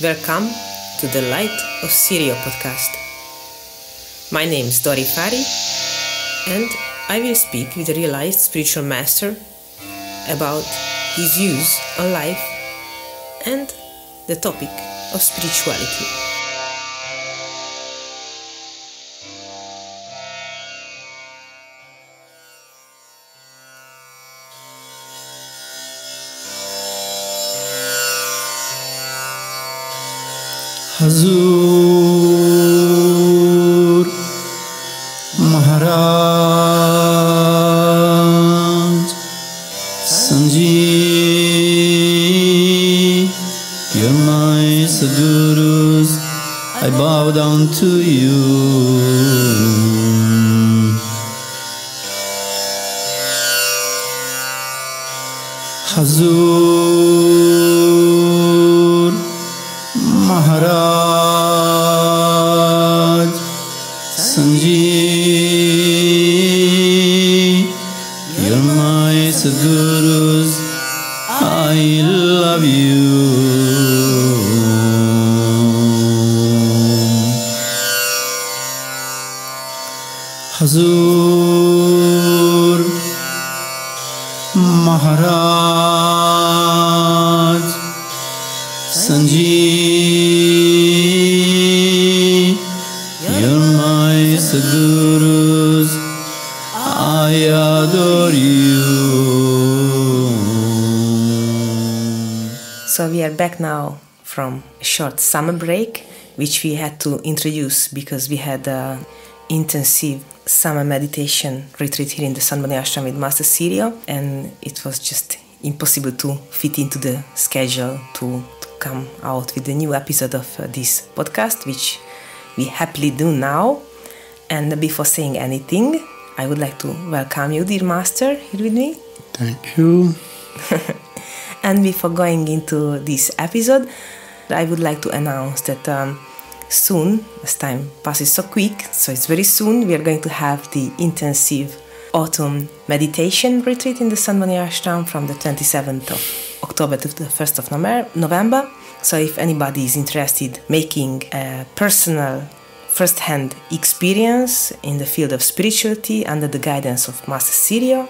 Welcome to the Light of Sirio podcast. My name is Dori Fari and I will speak with a realized spiritual master about his views on life and the topic of spirituality. Hazur Maharaj Sanji, you're my Sadgurus, I bow down to you. Hazur Maharaj Sanji, you're my Sadgurus, I love you. Hazur Maharaj Sanji, you're my Sadgurus, I adore you. So we are back now from a short summer break, which we had to introduce because we had an intensive summer meditation retreat here in the Sant Bani Ashram with Master Sirio, and it was just impossible to fit into the schedule to come out with a new episode of this podcast, which we happily do now. And before saying anything, I would like to welcome you, dear Master, here with me. Thank you. And before going into this episode, I would like to announce that soon, as time passes so quick, so it's very soon, we are going to have the intensive autumn meditation retreat in the Sant Bani Ashram from the 27th of October to the 1st of November. So if anybody is interested making a personal first-hand experience in the field of spirituality under the guidance of Master Sirio,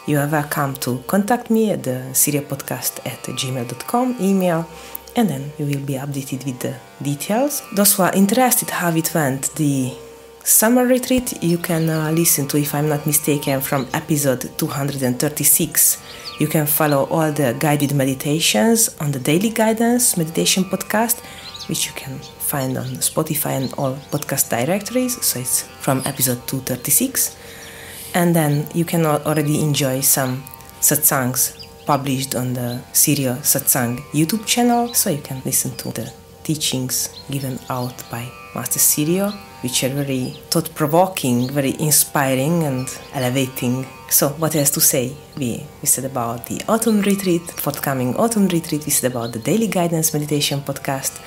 you are welcome to contact me at the siriopodcast@gmail.com email, and then you will be updated with the details. Those who are interested how it went, the summer retreat, you can listen to, if I'm not mistaken, from episode 236. You can follow all the guided meditations on the Daily Guidance Meditation podcast, which you can find on Spotify and all podcast directories. So it's from episode 236. And then you can already enjoy some satsangs published on the Sirio Satsang YouTube channel. So you can listen to the teachings given out by Master Sirio, which are very thought-provoking, very inspiring and elevating. So what else to say? We said about the autumn retreat, forthcoming autumn retreat. We said about the Daily Guidance Meditation podcast.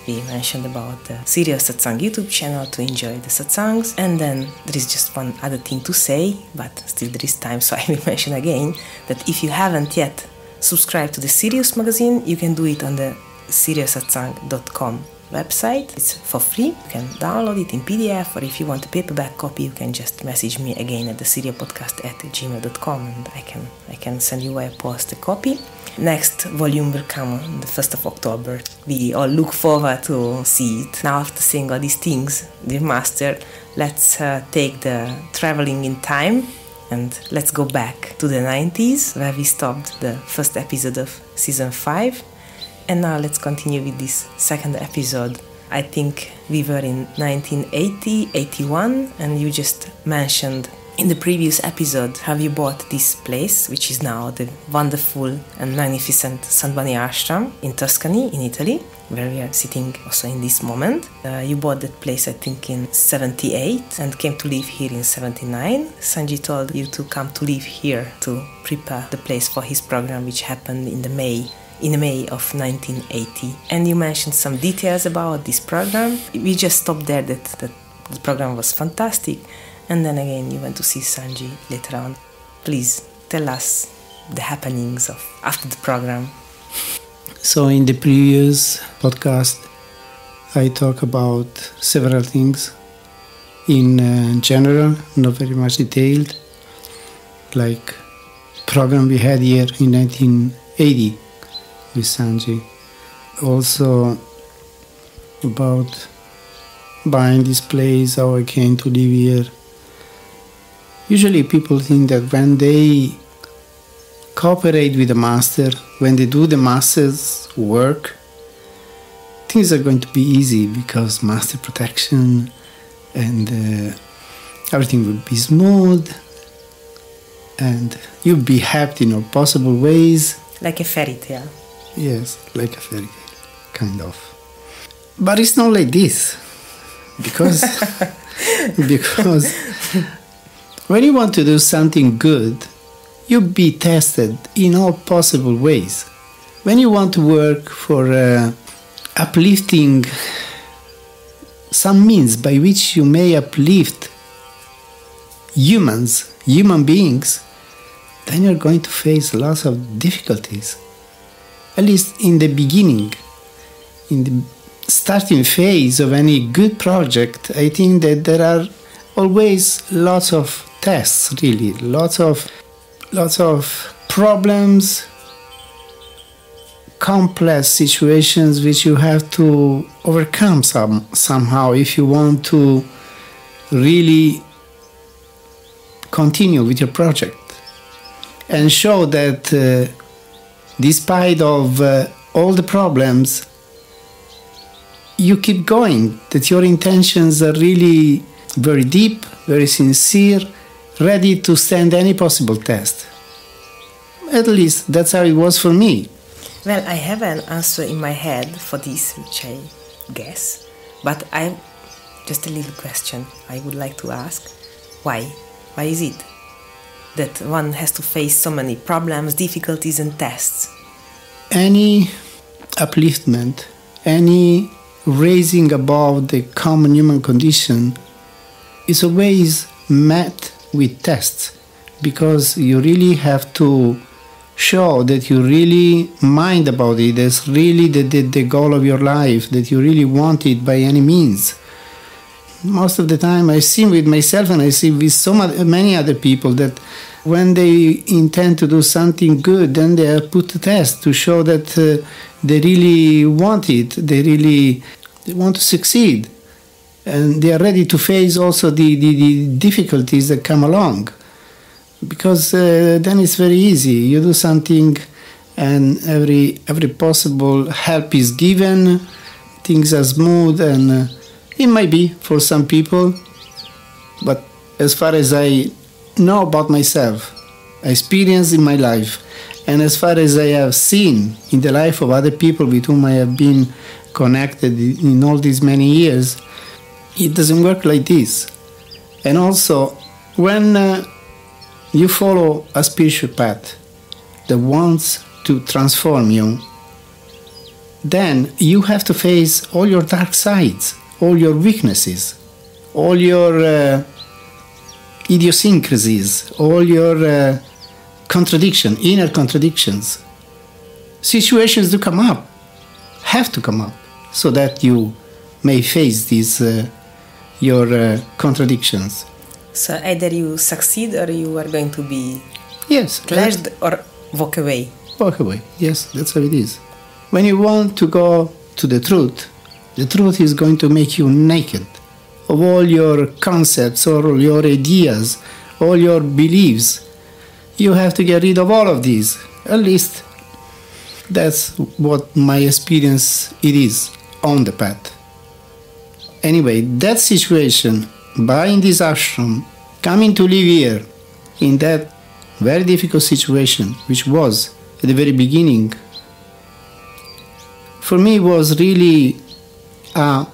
We mentioned about the Sirio Satsang YouTube channel to enjoy the satsangs. And then there is just one other thing to say, but still there is time, so I will mention again that if you haven't yet subscribed to the Sirius magazine, you can do it on the SirioSatsang.com website. It's for free. You can download it in PDF, or if you want a paperback copy, you can just message me again at the siriopodcast@gmail.com and I can send you via post a copy. Next volume will come on the 1st of October. We all look forward to see it. Now, after saying all these things, dear Master, let's take the traveling in time and let's go back to the 90s, where we stopped the first episode of season 5. And now let's continue with this second episode. I think we were in 1980, 81, and you just mentioned in the previous episode how you bought this place, which is now the wonderful and magnificent Sant Bani Ashram in Tuscany, in Italy, where we are sitting also in this moment. You bought that place, I think, in 78 and came to live here in 79. Sanji told you to come to live here to prepare the place for his program, which happened in May of 1980. And you mentioned some details about this program. We just stopped there that the program was fantastic. And then again you went to see Sanji later on. Please tell us the happenings of after the program. So in the previous podcast, I talk about several things in general, not very much detailed, like program we had here in 1980 with Sanji. Also about buying this place, how I came to live here. Usually people think that when they cooperate with the master, when they do the master's work, things are going to be easy because master protection and everything will be smooth and you'll be happy in all possible ways. Like a fairy tale. Yes, like a fairy tale, kind of. But it's not like this because when you want to do something good, you'll be tested in all possible ways. When you want to work for uplifting some means by which you may uplift human beings, then you're going to face lots of difficulties. At least in the beginning, in the starting phase of any good project, I think that there are always lots of tests, really, lots of problems, complex situations which you have to overcome somehow if you want to really continue with your project and show that despite of all the problems, you keep going, that your intentions are really very deep, very sincere, ready to stand any possible test. At least that's how it was for me. Well, I have an answer in my head for this, which I guess, but I just a little question I would like to ask. Why? Why is it that one has to face so many problems, difficulties and tests? Any upliftment, any raising above the common human condition is always met with tests, because you really have to show that you really mind about it, that's really the goal of your life, that you really want it by any means. Most of the time I see with myself and I see with many other people that when they intend to do something good, then they are put to test to show that they really want it, they want to succeed. And they are ready to face also the difficulties that come along. Because then it's very easy. You do something and every possible help is given, things are smooth, and it might be for some people. But as far as I know about myself, I experienced in my life, and as far as I have seen in the life of other people with whom I have been connected in all these many years, it doesn't work like this. And also, when you follow a spiritual path that wants to transform you, then you have to face all your dark sides, all your weaknesses, all your idiosyncrasies, all your inner contradictions. Situations do come up, have to come up, so that you may face these your contradictions. So either you succeed or you are going to be clashed or walk away. Walk away, yes, that's how it is. When you want to go to the truth is going to make you naked of all your concepts, all your ideas, all your beliefs. You have to get rid of all of these. At least that's what my experience it is on the path. Anyway, that situation, buying this ashram, coming to live here in that very difficult situation, which was at the very beginning, for me was really a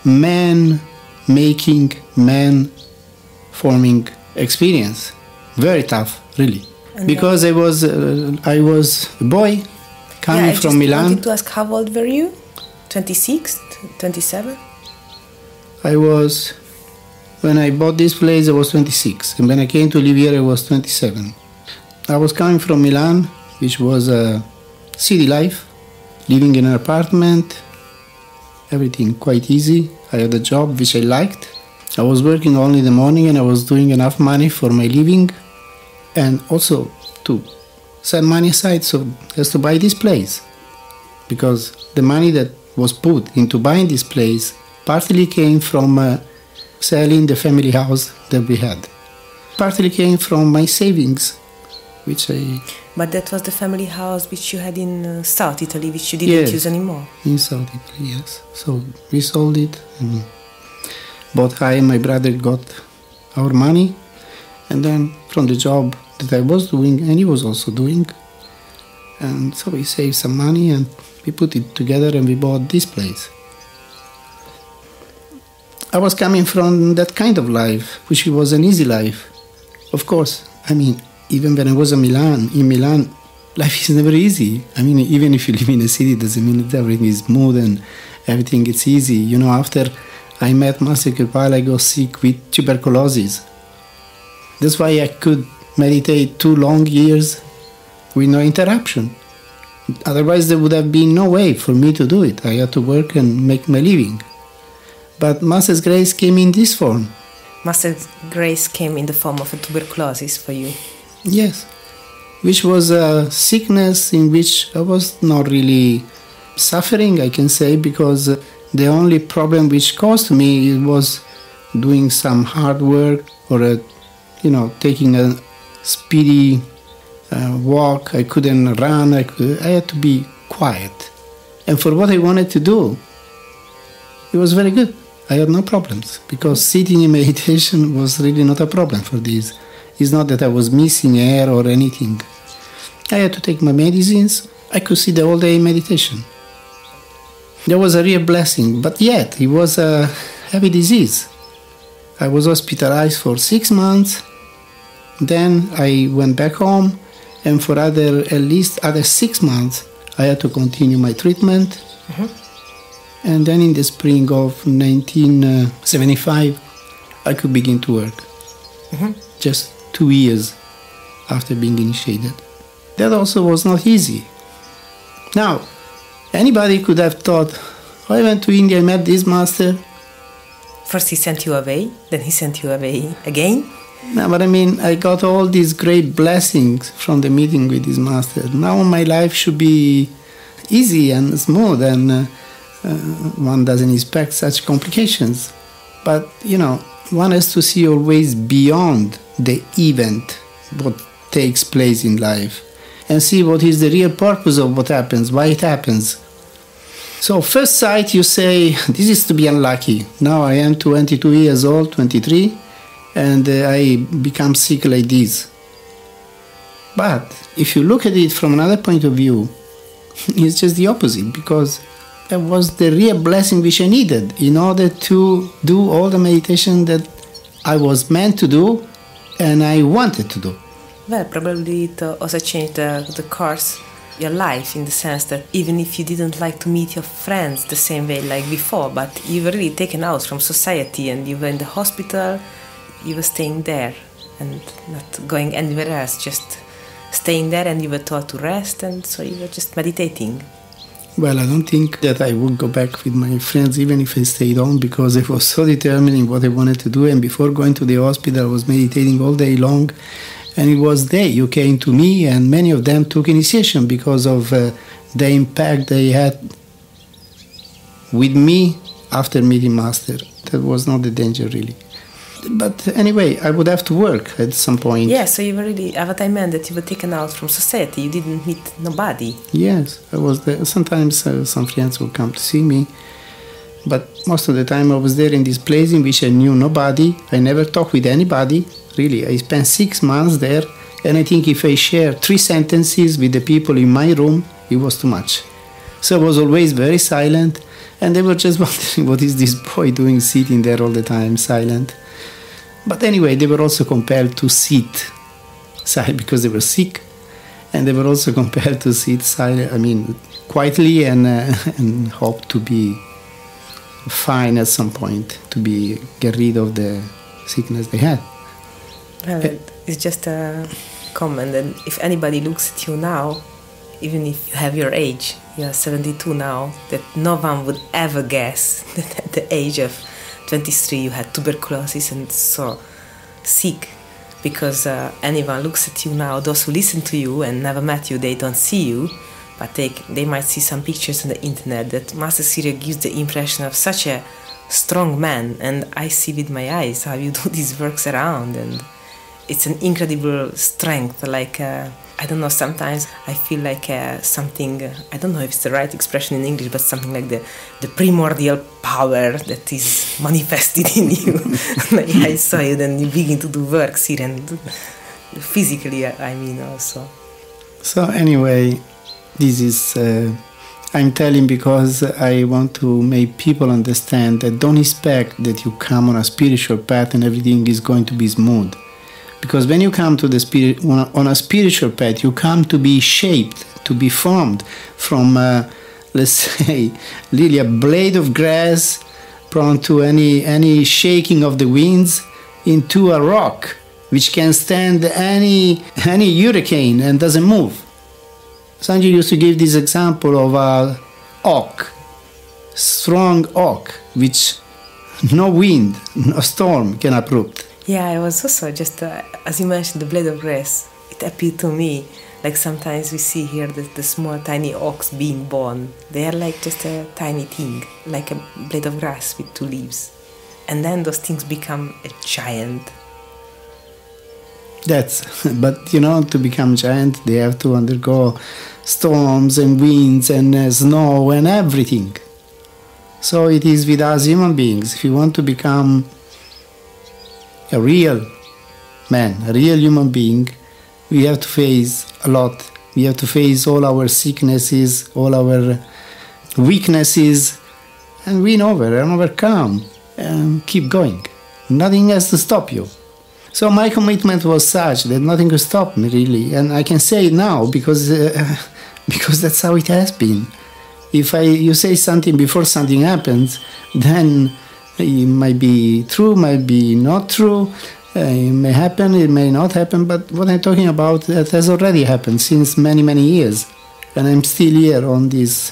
man-making, man-forming experience. Very tough, really. And because I was a boy coming from Milan. I wanted to ask, how old were you? 26? 27? When I bought this place, I was 26. And when I came to live here, I was 27. I was coming from Milan, which was a city life, living in an apartment, everything quite easy. I had a job which I liked. I was working only in the morning and I was doing enough money for my living and also to set money aside so as to buy this place. Because the money that was put into buying this place partly came from selling the family house that we had. Partly came from my savings, which I... But that was the family house which you had in South Italy, which you didn't use anymore. In South Italy, yes. So we sold it. And both I and my brother got our money. And then from the job that I was doing, and he was also doing. And so we saved some money and we put it together and we bought this place. I was coming from that kind of life, which was an easy life. Of course, I mean, even when I was in Milan, life is never easy. I mean, even if you live in a city, it doesn't mean that everything is smooth and everything is easy. You know, after I met Master Kirpal, I got sick with tuberculosis. That's why I could meditate 2 long years with no interruption. Otherwise, there would have been no way for me to do it. I had to work and make my living. But Master's grace came in this form. Master's grace came in the form of a tuberculosis for you. Yes, which was a sickness in which I was not really suffering, I can say, because the only problem which caused me was doing some hard work or, taking a speedy walk. I couldn't run. I had to be quiet. And for what I wanted to do, it was very good. I had no problems because sitting in meditation was really not a problem for this. It's not that I was missing air or anything. I had to take my medicines. I could sit the whole day in meditation. That was a real blessing, but yet it was a heavy disease. I was hospitalized for 6 months. Then I went back home, and for at least other 6 months, I had to continue my treatment. Mm-hmm. And then in the spring of 1975, I could begin to work. Mm-hmm. Just 2 years after being initiated. That also was not easy. Now, anybody could have thought, I went to India, I met this master. First he sent you away, then he sent you away again. No, but I mean, I got all these great blessings from the meeting with this master. Now my life should be easy and smooth and one doesn't expect such complications. But, one has to see always beyond the event, what takes place in life, and see what is the real purpose of what happens, why it happens. So first sight you say, this is to be unlucky. Now I am 22 years old, 23, and I become sick like this. But if you look at it from another point of view, it's just the opposite, because that was the real blessing which I needed in order to do all the meditation that I was meant to do and I wanted to do. Well, probably it also changed the course, your life, in the sense that even if you didn't like to meet your friends the same way like before, but you were really taken out from society and you were in the hospital, you were staying there and not going anywhere else, just staying there, and you were taught to rest, and so you were just meditating. Well, I don't think that I would go back with my friends even if I stayed on, because I was so determined in what I wanted to do. And before going to the hospital, I was meditating all day long. And it was they who came to me, and many of them took initiation because of the impact they had with me after meeting Master. That was not the danger, really. But anyway, I would have to work at some point. Yeah, so you were really, what I meant, that you were taken out from society. You didn't meet nobody. Yes, I was there. Sometimes some friends would come to see me. But most of the time I was there in this place in which I knew nobody. I never talked with anybody. Really, I spent 6 months there. And I think if I shared 3 sentences with the people in my room, it was too much. So I was always very silent. And they were just wondering, what is this boy doing sitting there all the time, silent? But anyway, they were also compelled to sit silent because they were sick, and they were also compelled to sit silent, quietly and hope to be fine at some point, to get rid of the sickness they had. Well, it's just a comment, and if anybody looks at you now, even if you have your age, you're 72 now, that no one would ever guess that at the age of 23 you had tuberculosis and so sick. Because anyone looks at you now, those who listen to you and never met you, they don't see you, but they might see some pictures on the internet that Master Sirio gives the impression of such a strong man, and I see with my eyes how you do these works around, and it's an incredible strength. Like I don't know, sometimes I feel like something, I don't know if it's the right expression in English, but something like the primordial power that is manifested in you. Like I saw you, then you begin to do works here, and physically, I mean also. So anyway, this is, I'm telling because I want to make people understand that don't expect that you come on a spiritual path and everything is going to be smooth. Because when you come to the spirit on a spiritual path, you come to be shaped, to be formed from, let's say, really a blade of grass prone to any shaking of the winds into a rock which can stand any hurricane and doesn't move. Sanji used to give this example of a oak, strong oak, which no wind, no storm can uproot. Yeah, I was also just, as you mentioned, the blade of grass, it appeared to me, like sometimes we see here the small tiny oaks being born. They are like just a tiny thing, like a blade of grass with 2 leaves. And then those things become a giant. But to become giant, they have to undergo storms and winds and snow and everything. So it is with us human beings. If you want to become a real man, a real human being, we have to face a lot. We have to face all our sicknesses, all our weaknesses, and win over and overcome and keep going. Nothing has to stop you. So my commitment was such that nothing could stop me, really. And I can say it now because that's how it has been. If you say something before something happens, then it might be true, might be not true. It may happen, it may not happen. But what I'm talking about, that has already happened since many, many years. And I'm still here on this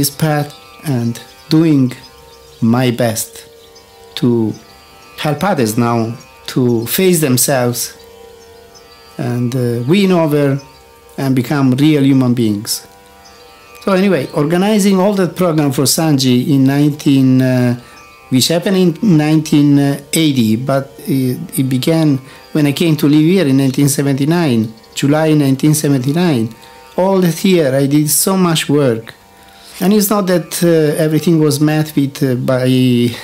path and doing my best to help others now to face themselves and win over and become real human beings. So anyway, organizing all that program for Sanji which happened in 1980, but it began when I came to live here in 1979, July 1979. All that year I did so much work. And it's not that everything was met with by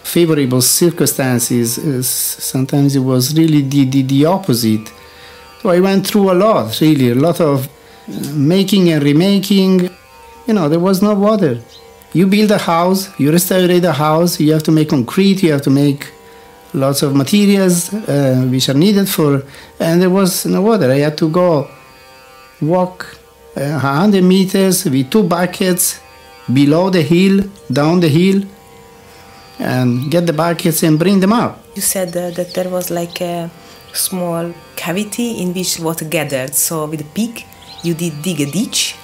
favorable circumstances. Sometimes it was really the opposite. So I went through a lot, really, a lot of making and remaking. There was no water. You build a house, you restore a house, you have to make concrete, you have to make lots of materials which are needed and there was no water. I had to go walk 100 meters with 2 buckets below the hill, down the hill, and get the buckets and bring them up. You said that there was like a small cavity in which water gathered. So with a pick, you did dig a ditch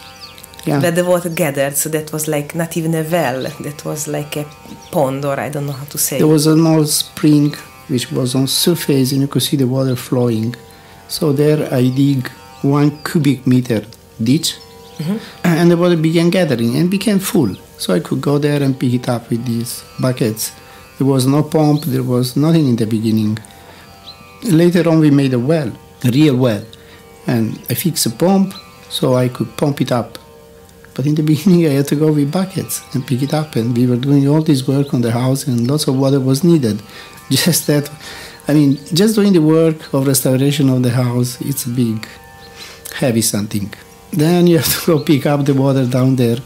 where the water gathered. So that was like not even a well. That was like a pond, or I don't know how to say. There was a small spring which was on surface and you could see the water flowing. So there I dig 1 cubic meter ditch, and the water began gathering and became full. So I could go there and pick it up with these buckets. There was no pump, there was nothing in the beginning. Later on we made a well, a real well, and I fixed a pump so I could pump it up. But in the beginning I had to go with buckets and pick it up, and we were doing all this work on the house and lots of water was needed. Just doing the work of restoration of the house, it's a big, heavy something. Then you have to go pick up the water down there,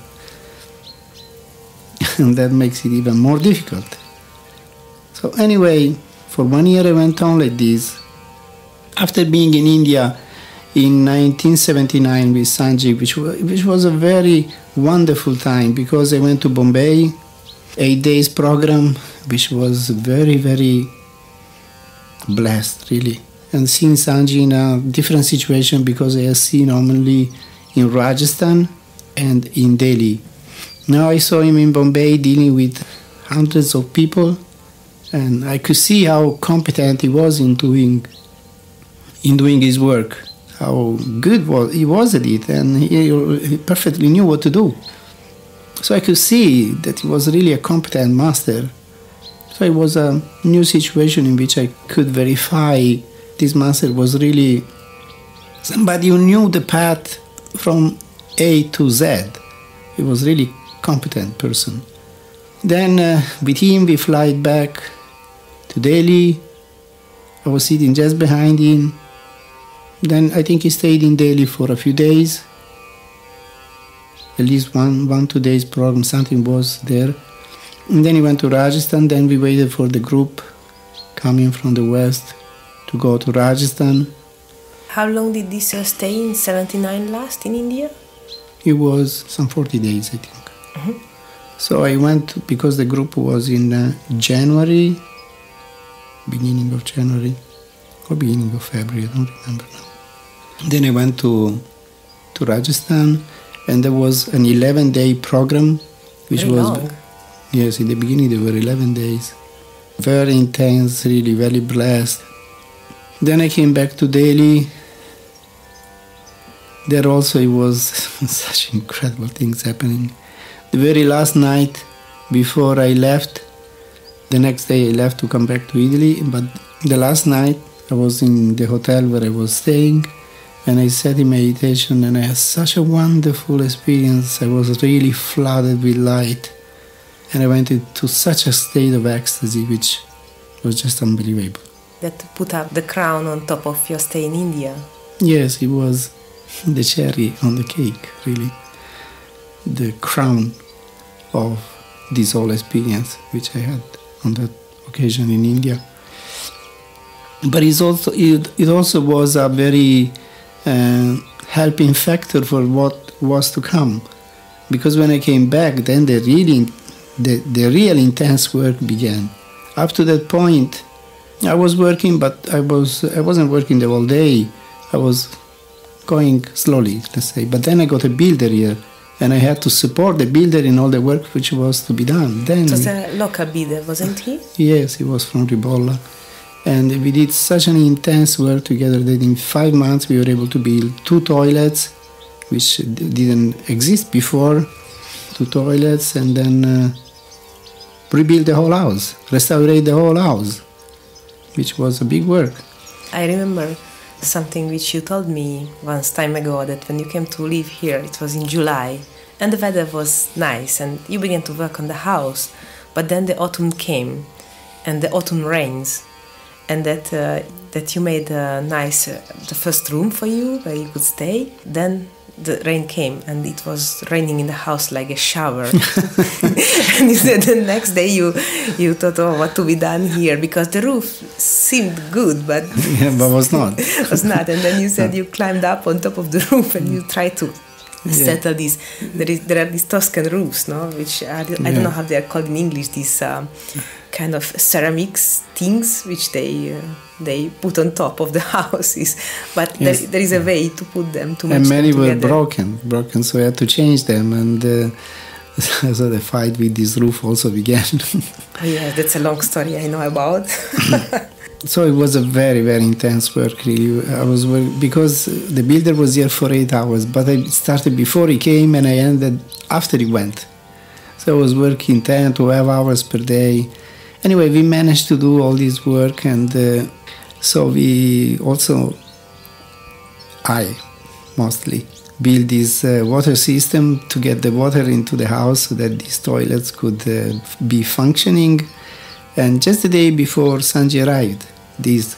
and that makes it even more difficult. So anyway, for 1 year I went on like this. After being in India in 1979 with Sanji, which was a very wonderful time, because I went to Bombay, 8 days program, which was very, very blessed, really. And seeing Sanji in a different situation, because I had seen only in Rajasthan, and in Delhi. Now I saw him in Bombay dealing with hundreds of people, and I could see how competent he was in doing his work, how good he was at it, and he perfectly knew what to do. So I could see that he was really a competent master. So it was a new situation in which I could verify this master was really somebody who knew the path from A to Z. He was really competent person. Then with him we fly back to Delhi. I was sitting just behind him. Then I think he stayed in Delhi for a few days. At least one 2 days program, something was there. And then he went to Rajasthan. Then we waited for the group coming from the west to go to Rajasthan. How long did this stay in 79 last in India? It was some 40 days, I think. Mm-hmm. So I went because the group was in January, beginning of January or beginning of February, I don't remember now. Then I went to Rajasthan, and there was an 11-day program, which very was long. Yes, in the beginning there were 11 days. Very intense, really very blessed. Then I came back to Delhi. There also it was such incredible things happening. The very last night before I left, the next day I left to come back to Italy, but the last night I was in the hotel where I was staying, and I sat in meditation, and I had such a wonderful experience. I was really flooded with light, and I went into such a state of ecstasy which was just unbelievable. That put up the crown on top of your stay in India. Yes, it was the cherry on the cake, really. The crown of this whole experience which I had on that occasion in India. But it also was a very helping factor for what was to come. Because when I came back, then the real intense work began. Up to that point, I was working, but I wasn't working the whole day. I was going slowly, let's say. But then I got a builder here, and I had to support the builder in all the work which was to be done. Then it was a local builder, wasn't he? Yes, he was from Ribolla. And we did such an intense work together that in 5 months we were able to build 2 toilets, which didn't exist before, 2 toilets, and then rebuild the whole house, restaurate the whole house, which was a big work. I remember something which you told me once time ago, that when you came to live here, it was in July, and the weather was nice, and you began to work on the house, but then the autumn came, and the autumn rains, and that you made a nice, the first room for you, where you could stay, then the rain came, and it was raining in the house like a shower. And you said the next day you thought, oh, what to be done here, because the roof seemed good, but but was not. Was not. And then you said you climbed up on top of the roof and you tried to settle these. There are these Tuscan roofs, no, which I don't know how they are called in English. These kind of ceramics things which they put on top of the houses, but there is a way to put them to match and many them were together. broken, so we had to change them, and so the fight with this roof also began. Oh, yeah, that's a long story I know about. So it was a very, very intense work, really. I was because the builder was here for 8 hours, but I started before he came and I ended after he went. So I was working 10 to 12 hours per day. Anyway, we managed to do all this work, and so we also, I mostly, built this water system to get the water into the house so that these toilets could be functioning. And just the day before Sanji arrived, this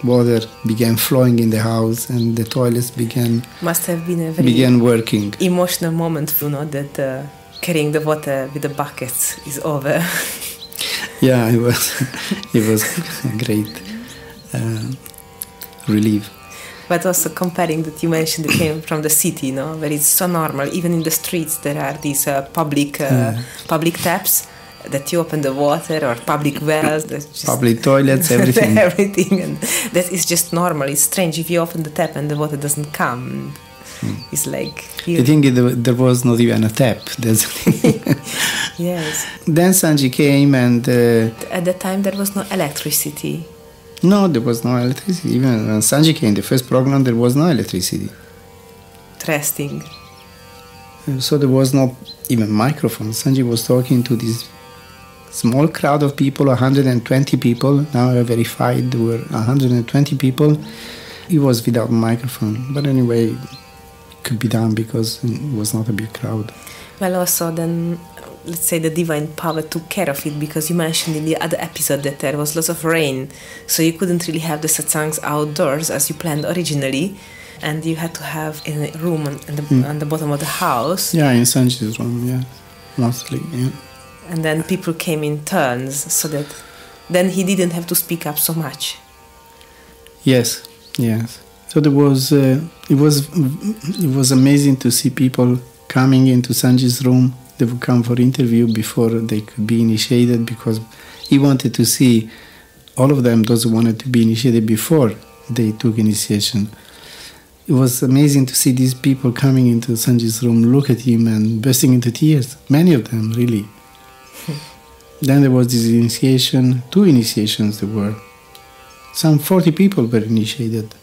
water began flowing in the house, and the toilets must have been a very working. Emotional moment, you know, that carrying the water with the buckets is over. Yeah, it was a great relief. But also comparing that, you mentioned it came from the city, no, where it's so normal. Even in the streets there are these public taps that you open the water, or public wells, public toilets, everything. Everything, and that is just normal. It's strange if you open the tap and the water doesn't come. It's like... I think there was not even a tap. That's the thing. Yes. Then Sanji came and... At that time there was no electricity. No, there was no electricity. Even when Sanji came, the first program, there was no electricity. Interesting. So there was no even microphone. Sanji was talking to this small crowd of people, 120 people. Now I verified there were 120 people. It was without microphone. But anyway, it could be done because it was not a big crowd. Well, also then, let's say the divine power took care of it, because you mentioned in the other episode that there was lots of rain. So you couldn't really have the satsangs outdoors as you planned originally. And you had to have in a room on the bottom of the house. Yeah, in Sanji's room, yeah. Mostly, yeah. And then people came in turns, so that then he didn't have to speak up so much. Yes. So there was, it was amazing to see people coming into Sanji's room. They would come for interview before they could be initiated, because he wanted to see all of them, those who wanted to be initiated before they took initiation. It was amazing to see these people coming into Sanji's room, look at him and bursting into tears. Many of them, really. Then there was this initiation, 2 initiations there were. Some 40 people were initiated,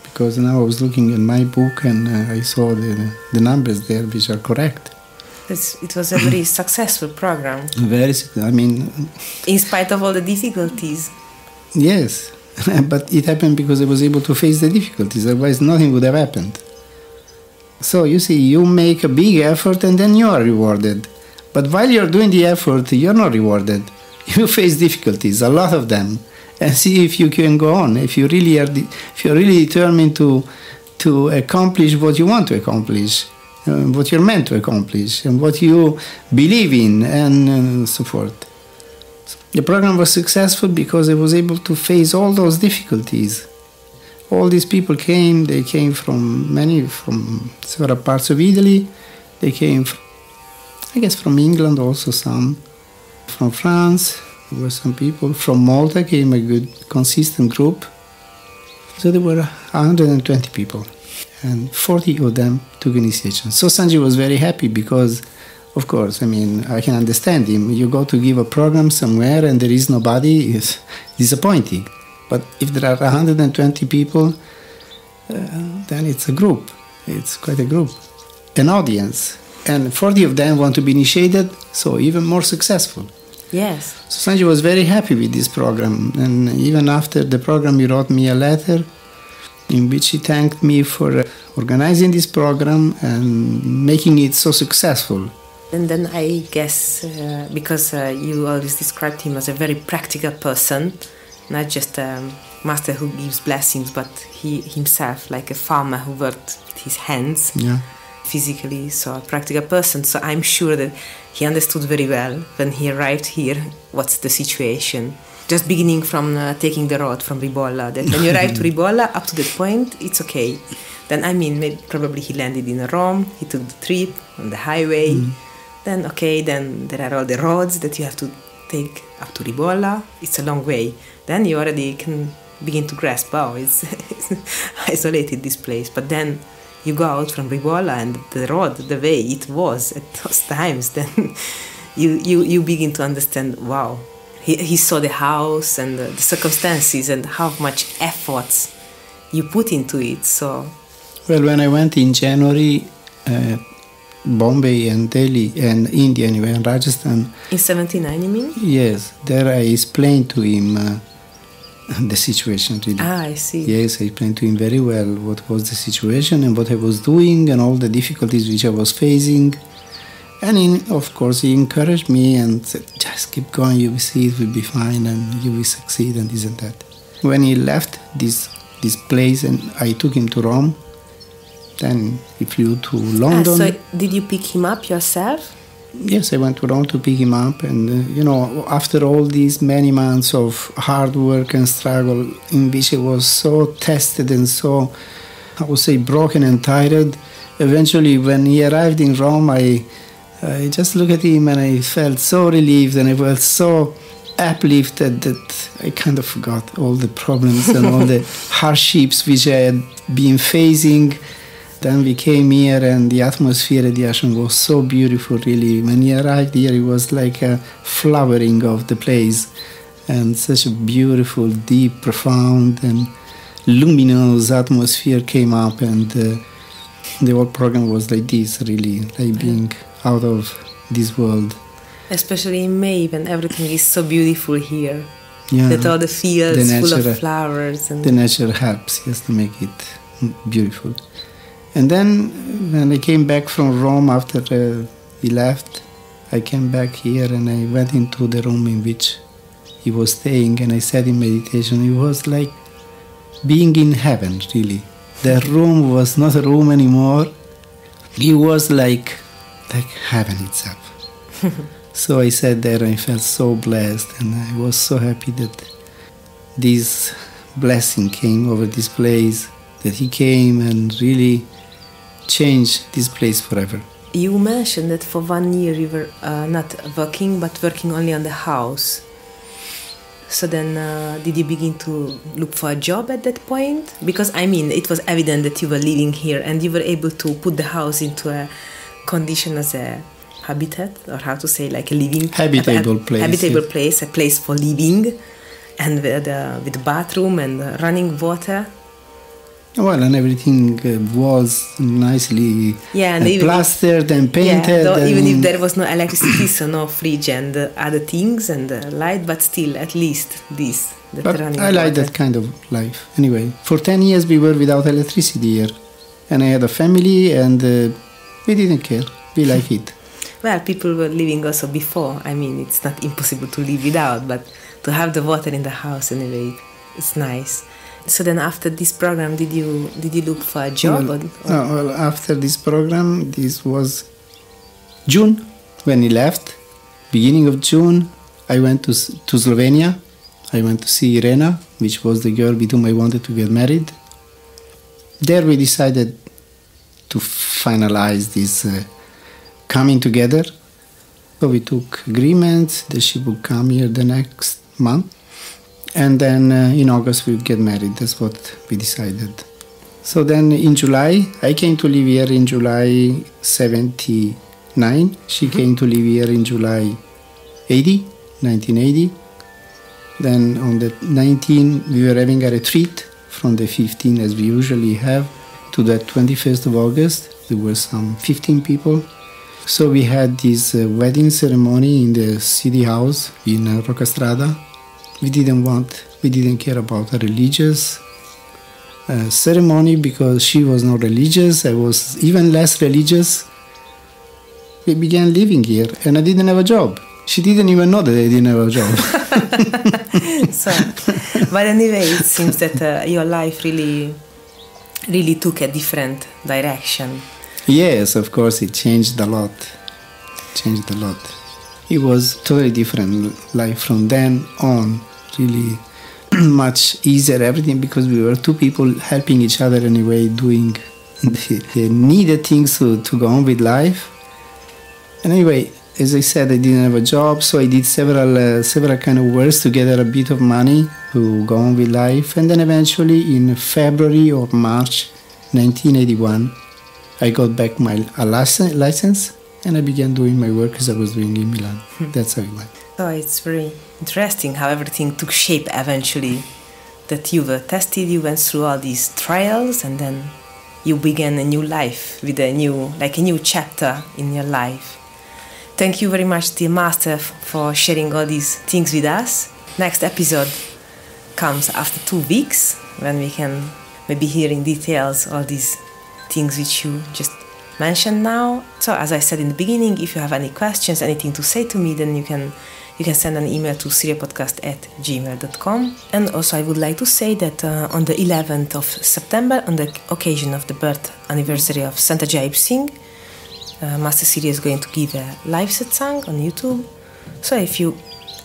because now I was looking at my book and I saw the numbers there, which are correct. It was a very successful program. Very successful. I mean... In spite of all the difficulties. Yes. But it happened because I was able to face the difficulties, otherwise nothing would have happened. So you see, you make a big effort and then you are rewarded. But while you're doing the effort, you're not rewarded. You face difficulties, a lot of them, and see if you can go on. If you're really determined to accomplish what you want to accomplish, what you're meant to accomplish, and what you believe in, and so forth. The program was successful because I was able to face all those difficulties. All these people came, they came from several parts of Italy. They came, I guess, from England also some. From France, there were some people. From Malta came a good, consistent group. So there were 120 people, and 40 of them took initiation. So Sanji was very happy because, of course, I mean, I can understand him. You go to give a program somewhere and there is nobody, it's disappointing. But if there are 120 people, then it's a group. It's quite a group, an audience. And 40 of them want to be initiated, so even more successful. Yes. So Sanji was very happy with this program. And even after the program, he wrote me a letter in which he thanked me for organizing this program and making it so successful. And then I guess, because you always described him as a very practical person, not just a master who gives blessings, but he himself, like a farmer who worked with his hands, physically, so a practical person. So I'm sure that he understood very well when he arrived here what's the situation. Just beginning from taking the road from Ribolla, that when you arrive to Ribolla, up to that point, it's okay. Then, I mean, maybe probably he landed in Rome, he took the trip on the highway. Then, okay, then there are all the roads that you have to take up to Ribolla. It's a long way. Then you already can begin to grasp, oh, it's isolated, this place. But then you go out from Ribolla and the road, the way it was at those times, then you begin to understand, wow, he saw the house and the circumstances and how much efforts you put into it. So, well, when I went in January, Bombay and Delhi and India anyway, and Rajasthan. In 79, you mean? Yes, there I explained to him the situation really. Ah, I see. Yes, I explained to him very well what was the situation and what I was doing and all the difficulties which I was facing. And of course he encouraged me and said, just keep going, you will see it will be fine and you will succeed and this and that. When he left this place and I took him to Rome, then he flew to London. So did you pick him up yourself? Yes, I went to Rome to pick him up, and after all these many months of hard work and struggle in which I was so tested and so, I would say, broken and tired, eventually when he arrived in Rome, I just looked at him and I felt so relieved and I felt so uplifted that I kind of forgot all the problems and all the hardships which I had been facing. Then we came here and the atmosphere at the ashram was so beautiful, really. When we arrived here, it was like a flowering of the place. And such a beautiful, deep, profound and luminous atmosphere came up. And the whole program was like this, really, like being out of this world. Especially in May, when everything is so beautiful here. Yeah, that all the fields full of flowers. And the nature helps, yes, to make it beautiful. And then when I came back from Rome after he left, I came back here and I went into the room in which he was staying and I sat in meditation. It was like being in heaven, really. The room was not a room anymore. It was like heaven itself. So I sat there and I felt so blessed and I was so happy that this blessing came over this place, that he came and really changed this place forever. You mentioned that for 1 year you were not working, but working only on the house. So then did you begin to look for a job at that point? Because I mean, it was evident that you were living here and you were able to put the house into a condition as a habitat, or how to say, like a living... Habitable place. Habitable place, a place for living, and with bathroom and running water. Well, and everything was nicely plastered and painted. Yeah, even if there was no electricity, so no fridge and other things and light, but still, at least this. But I like that kind of life. Anyway, for 10 years we were without electricity here. And I had a family and we didn't care. We like it. Well, people were living also before. I mean, it's not impossible to live without, but to have the water in the house anyway, it's nice. So then after this program, did you look for a job? Well, after this program, this was June when he left. Beginning of June, I went to Slovenia. I went to see Irena, which was the girl with whom I wanted to get married. There we decided to finalize this coming together. So we took agreements that she would come here the next month. And then in August we would get married. That's what we decided. So then in July, I came to live here in July 79. She came to live here in July 1980. Then on the 19th, we were having a retreat from the 15th, as we usually have, to the 21st of August. There were some 15 people. So we had this wedding ceremony in the city house in Roccastrada. We didn't care about a religious ceremony because she was not religious. I was even less religious. We began living here and I didn't have a job. She didn't even know that I didn't have a job. But anyway, it seems that your life really took a different direction. Yes, of course, it changed a lot. It was totally different life from then on. Really much easier, everything, because we were two people helping each other anyway, doing the needed things to go on with life. And anyway, as I said, I didn't have a job, so I did several kind of works to gather a bit of money to go on with life. And then eventually in February or March 1981, I got back my license and I began doing my work as I was doing in Milan. That's how it went. So it's very interesting how everything took shape eventually, that you were tested, you went through all these trials, and then you began a new life with a new chapter in your life. Thank you very much, dear Master, for sharing all these things with us. Next episode comes after 2 weeks, when we can maybe hear in details all these things which you just mentioned now. So as I said in the beginning, if you have any questions, anything to say to me, then you can send an email to siriopodcast@gmail.com. And also I would like to say that on the 11th of September, on the occasion of the birth anniversary of Sant Singh, Master Sirio is going to give a live Satsang on YouTube. So if you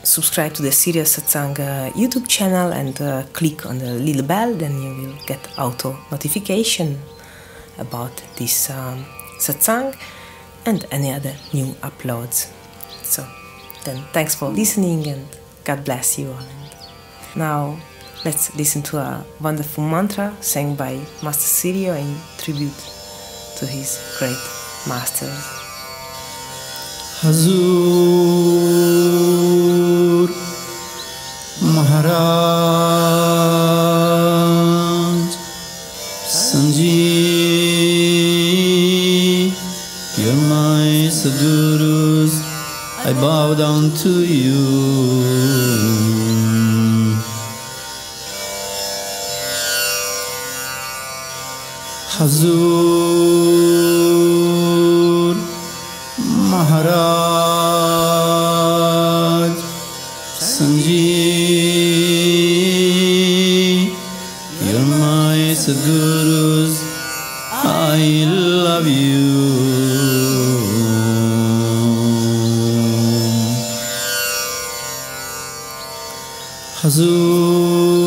subscribe to the Sirio Satsang YouTube channel and click on the little bell, then you will get auto notification about this Satsang and any other new uploads. So then thanks for listening and God bless you all. And now let's listen to a wonderful mantra sang by Master Sirio in tribute to his great masters. Hazur Maharaj Sanji, you're my Sadgurus, I bow down to you. Hazur Maharaj Sanji, you're my Sadgurus, I love you. Hazur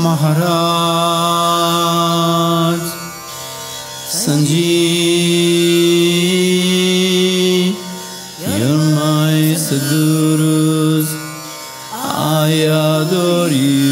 Maharaj Sanji, you're my Sadgurus, I adore you.